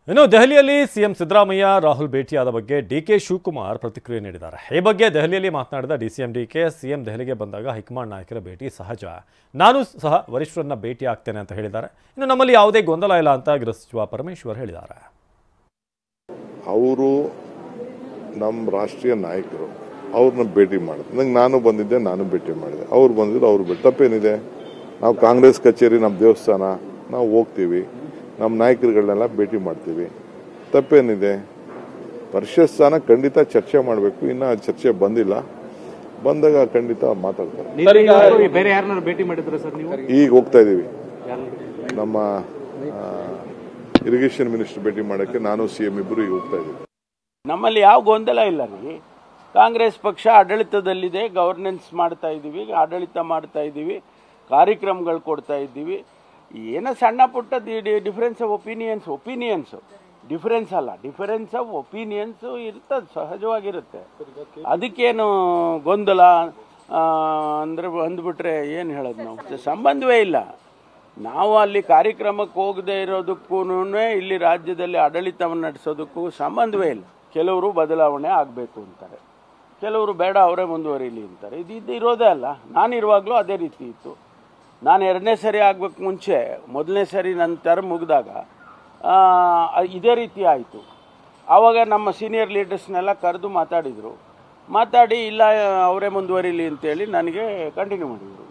ಇನ್ನು ದೆಹಲಿಯಲ್ಲಿ ಸಿಎಂ ಸಿದ್ದರಾಮಯ್ಯ ರಾಹುಲ್ ಭೇಟಿಯಾದ ಬಗ್ಗೆ ಡಿಕೆ ಶಿವಕುಮಾರ್ ಪ್ರತಿಕ್ರಿಯೆ ನೀಡಿದ್ದಾರೆ. ಈ ಬಗ್ಗೆ ದೆಹಲಿಯಲ್ಲಿ ಮಾತನಾಡಿದ ಡಿಸಿಎಂ ಡಿಕೆ, ಸಿಎಂ ದೆಹಲಿಗೆ ಬಂದಾಗ ಹೈಕಮಾಂಡ್ ನಾಯಕರ ಭೇಟಿ ಸಹಜ, ನಾನು ಸಹ ವರಿಷ್ಠರನ್ನ ಭೇಟಿ ಆಗ್ತೇನೆ ಅಂತ ಹೇಳಿದ್ದಾರೆ. ಇನ್ನು ನಮ್ಮಲ್ಲಿ ಯಾವುದೇ ಗೊಂದಲ ಇಲ್ಲ ಅಂತ ಗೃಹ ಸಚಿವ ಪರಮೇಶ್ವರ್ ಹೇಳಿದ್ದಾರೆ. ಅವರು ನಮ್ಮ ರಾಷ್ಟ್ರೀಯ ನಾಯಕರು, ಅವ್ರನ್ನ ಭೇಟಿ ಮಾಡಿದೆ. ನಂಗೆ ನಾನು ಬಂದಿದ್ದೆ, ನಾನು ಭೇಟಿ ಮಾಡಿದೆ. ಅವ್ರು ಬಂದಿದ್ರು, ಅವ್ರು ಭೇಟಿ. ತಪ್ಪೇನಿದೆ? ನಾವು ಕಾಂಗ್ರೆಸ್ ಕಚೇರಿ, ನಮ್ಮ ದೇವಸ್ಥಾನ, ನಾವು ಹೋಗ್ತೀವಿ, ನಮ್ಮ ನಾಯಕರುಗಳನ್ನೆಲ್ಲ ಭೇಟಿ ಮಾಡ್ತೀವಿ. ತಪ್ಪೇನಿದೆ? ಪರಿಷತ್ ಸ್ಥಾನ ಖಂಡಿತ ಚರ್ಚೆ ಮಾಡಬೇಕು. ಇನ್ನು ಚರ್ಚೆ ಬಂದಿಲ್ಲ, ಬಂದಾಗ ಖಂಡಿತ ಮಾತಾಡ್ತಾರೆ. ಈಗ ಹೋಗ್ತಾ ಇದೀವಿ, ನಮ್ಮ ಇರಿಗೇಷನ್ ಮಿನಿಸ್ಟರ್ ಭೇಟಿ ಮಾಡೋಕ್ಕೆ ನಾನು ಸಿಎಂ ಇಬ್ಬರು ಈಗ ಹೋಗ್ತಾ ಇದ್ದೀವಿ. ನಮ್ಮಲ್ಲಿ ಯಾವ ಗೊಂದಲ ಇಲ್ಲ ರೀ. ಕಾಂಗ್ರೆಸ್ ಪಕ್ಷ ಆಡಳಿತದಲ್ಲಿದೆ, ಗವರ್ನೆನ್ಸ್ ಮಾಡ್ತಾ ಇದ್ದೀವಿ, ಆಡಳಿತ ಮಾಡ್ತಾ ಇದ್ದೀವಿ, ಕಾರ್ಯಕ್ರಮಗಳು ಕೊಡ್ತಾ ಇದ್ದೀವಿ. ಏನೋ ಸಣ್ಣ ಪುಟ್ಟ ಡಿಫರೆನ್ಸ್ ಆಫ್ ಒಪಿನಿಯನ್ಸು ಡಿಫರೆನ್ಸ್ ಅಲ್ಲ, ಡಿಫರೆನ್ಸ್ ಆಫ್ ಒಪಿನಿಯನ್ಸು ಇರ್ತದೆ, ಸಹಜವಾಗಿರುತ್ತೆ. ಅದಕ್ಕೇನು ಗೊಂದಲ ಅಂದರೆ ಅಂದ್ಬಿಟ್ರೆ ಏನು ಹೇಳೋದು? ನಾವು ಸಂಬಂಧವೇ ಇಲ್ಲ. ನಾವು ಅಲ್ಲಿ ಕಾರ್ಯಕ್ರಮಕ್ಕೆ ಹೋಗದೆ ಇರೋದಕ್ಕೂ ಇಲ್ಲಿ ರಾಜ್ಯದಲ್ಲಿ ಆಡಳಿತವನ್ನು ನಡೆಸೋದಕ್ಕೂ ಸಂಬಂಧವೇ ಇಲ್ಲ. ಕೆಲವರು ಬದಲಾವಣೆ ಆಗಬೇಕು ಅಂತಾರೆ, ಕೆಲವರು ಬೇಡ ಅವರೇ ಮುಂದುವರಿಲಿ ಅಂತಾರೆ. ಇದು ಇರೋದೇ ಅಲ್ಲ. ನಾನಿರುವಾಗಲೂ ಅದೇ ರೀತಿ ಇತ್ತು. ನಾನು 2ನೇ ಸರಿ ಆಗಬೇಕು ಮುಂಚೆ, 1ನೇ ಸರಿ ನನ್ನ ಟರ್ಮ್ ಮುಗಿದಾಗ ಇದೇ ರೀತಿ ಆಯಿತು. ಆವಾಗ ನಮ್ಮ ಸೀನಿಯರ್ ಲೀಡರ್ಸ್ನೆಲ್ಲ ಕರೆದು ಮಾತಾಡಿದರು. ಮಾತಾಡಿ ಇಲ್ಲ ಅವರೇ ಮುಂದುವರಿಲಿ ಅಂತೇಳಿ ನನಗೆ ಕಂಟಿನ್ಯೂ ಮಾಡಿದರು.